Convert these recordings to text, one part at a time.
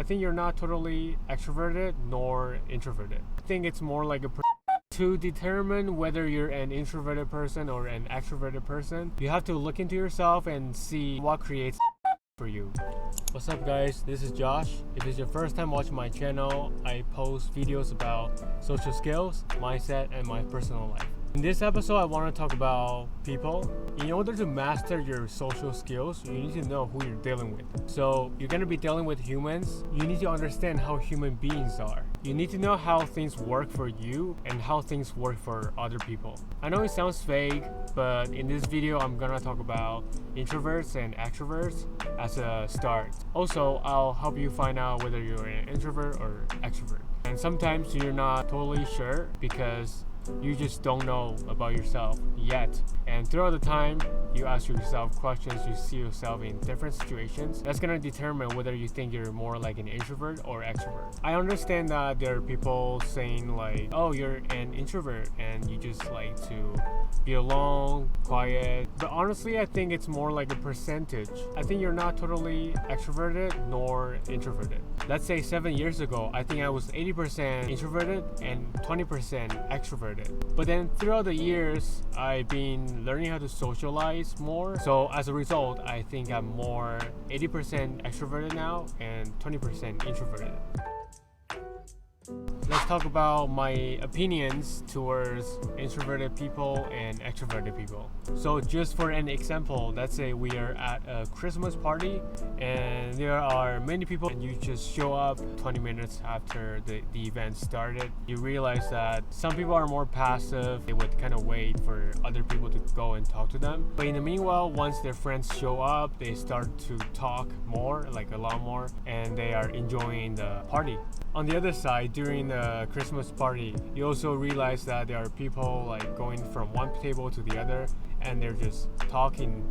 think you're not totally extroverted nor introverted. I think it's more like to determine whether you're an introverted person or an extroverted person, you have to look into yourself and see what creates for you. What's up guys, this is Josh. If it's your first time watching my channel, I post videos about social skills, mindset, and my personal life. In this episode, I want to talk about people. In order to master your social skills, you need to know who you're dealing with. So you're going to be dealing with humans. You need to understand how human beings are. You need to know how things work for you and how things work for other people. I know it sounds vague, but in this video, I'm going to talk about introverts and extroverts as a start. Also, I'll help you find out whether you're an introvert or extrovert. And sometimes you're not totally sure because you just don't know about yourself yet. And throughout the time, you ask yourself questions, you see yourself in different situations. That's gonna determine whether you think you're more like an introvert or extrovert. I understand that there are people saying like, oh, you're an introvert and you just like to be alone, quiet. But honestly, I think it's more like a percentage. I think you're not totally extroverted nor introverted. Let's say 7 years ago, I think I was 80% introverted and 20% extroverted. But then throughout the years, I've been learning how to socialize more. So as a result, I think I'm more 80% extroverted now and 20% introverted. Let's talk about my opinions towards introverted people and extroverted people. So just for an example, let's say we are at a Christmas party and there are many people and you just show up 20 minutes after the event started. You realize that some people are more passive. They would kind of wait for other people to go and talk to them. But in the meanwhile, once their friends show up, they start to talk more, like a lot more, and they are enjoying the party. On the other side, during the Christmas party, you also realize that there are people like going from one table to the other and they're just talking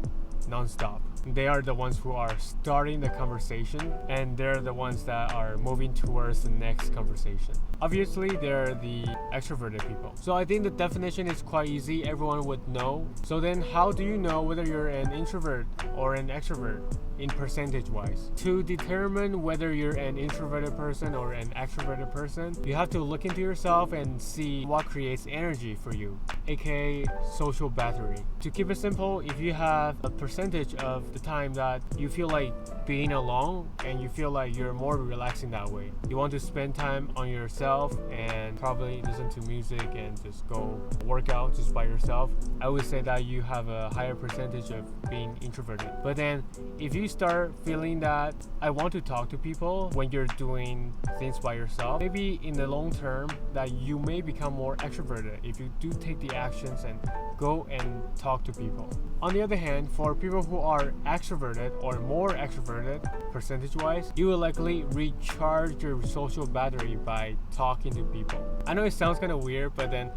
non-stop. They are the ones who are starting the conversation and they're the ones that are moving towards the next conversation. Obviously, they're the extroverted people. So I think the definition is quite easy. Everyone would know. So then how do you know whether you're an introvert or an extrovert in percentage wise? To determine whether you're an introverted person or an extroverted person, you have to look into yourself and see what creates energy for you, aka social battery. To keep it simple, if you have a percentage of the time that you feel like being alone and you feel like you're more relaxing that way, you want to spend time on yourself and probably listen to music and just go work out just by yourself, I would say that you have a higher percentage of being introverted. But then if you start feeling that I want to talk to people when you're doing things by yourself, maybe in the long term that you may become more extroverted if you do take the actions and go and talk to people. On the other hand, for people who are extroverted or more extroverted percentage wise, you will likely recharge your social battery by talking to people. I know it sounds kind of weird, but then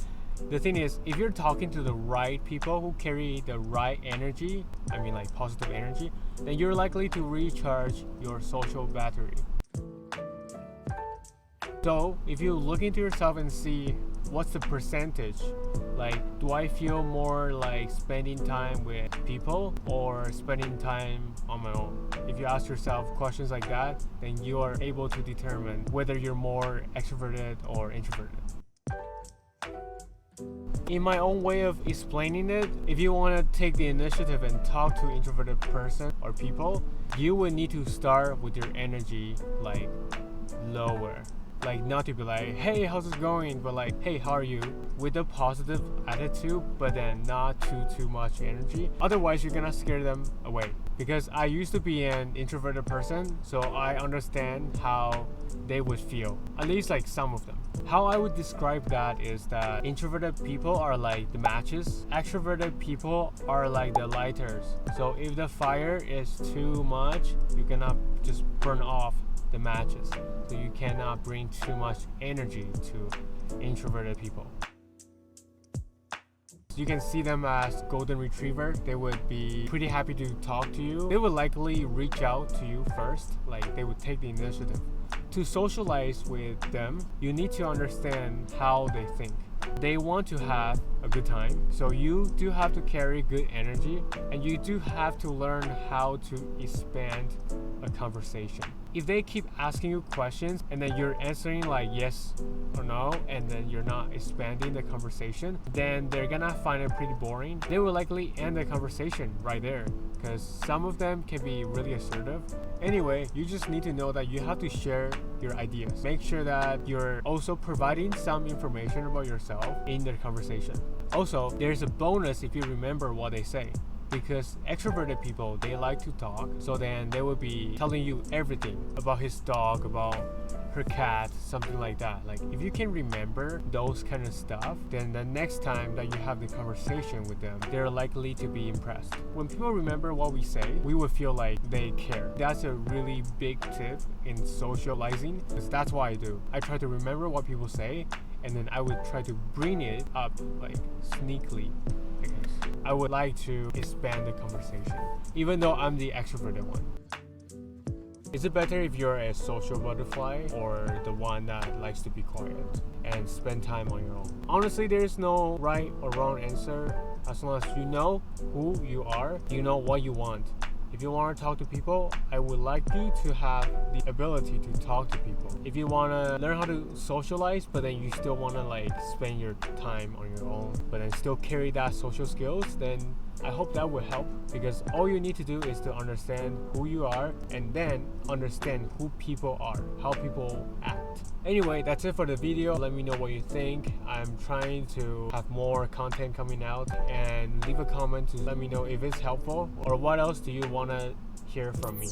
the thing is, if you're talking to the right people who carry the right energy, I mean like positive energy, then you're likely to recharge your social battery. So if you look into yourself and see what's the percentage, like do I feel more like spending time with people or spending time on my own? If you ask yourself questions like that, then you are able to determine whether you're more extroverted or introverted. In my own way of explaining it, if you want to take the initiative and talk to an introverted person or people, you would need to start with your energy like lower. Like not to be like, hey, how's it going? But like, hey, how are you? With a positive attitude, but then not too much energy. Otherwise, you're gonna scare them away. Because I used to be an introverted person, so I understand how they would feel. At least like some of them. How I would describe that is that introverted people are like the matches. Extroverted people are like the lighters. So if the fire is too much, you're gonna just burn off the matches. So you cannot bring too much energy to introverted people. You can see them as golden retriever. They would be pretty happy to talk to you. They would likely reach out to you first, like they would take the initiative. To socialize with them, you need to understand how they think. They want to have a good time. So you do have to carry good energy, and you do have to learn how to expand a conversation. If they keep asking you questions and then you're answering like yes or no, and then you're not expanding the conversation, then they're gonna find it pretty boring. They will likely end the conversation right there, because some of them can be really assertive. Anyway, you just need to know that you have to share your ideas. Make sure that you're also providing some information about yourself in the conversation. Also, there's a bonus if you remember what they say, because extroverted people, they like to talk, so then they will be telling you everything about his dog, about her cat, something like that. Like, if you can remember those kind of stuff, then the next time that you have the conversation with them, they're likely to be impressed. When people remember what we say, we will feel like they care. That's a really big tip in socializing, because that's what I do. I try to remember what people say, and then I would try to bring it up like sneakily. I would like to expand the conversation, even though I'm the extroverted one. Is it better if you're a social butterfly or the one that likes to be quiet and spend time on your own? Honestly, there's no right or wrong answer. As long as you know who you are, you know what you want. If you want to talk to people, I would like you to have the ability to talk to people. If you want to learn how to socialize, but then you still want to like spend your time on your own, but then still carry that social skills, then I hope that will help, because all you need to do is to understand who you are and then understand who people are, how people act. Anyway, that's it for the video. Let me know what you think. I'm trying to have more content coming out, and leave a comment to let me know if it's helpful or what else do you want to hear from me.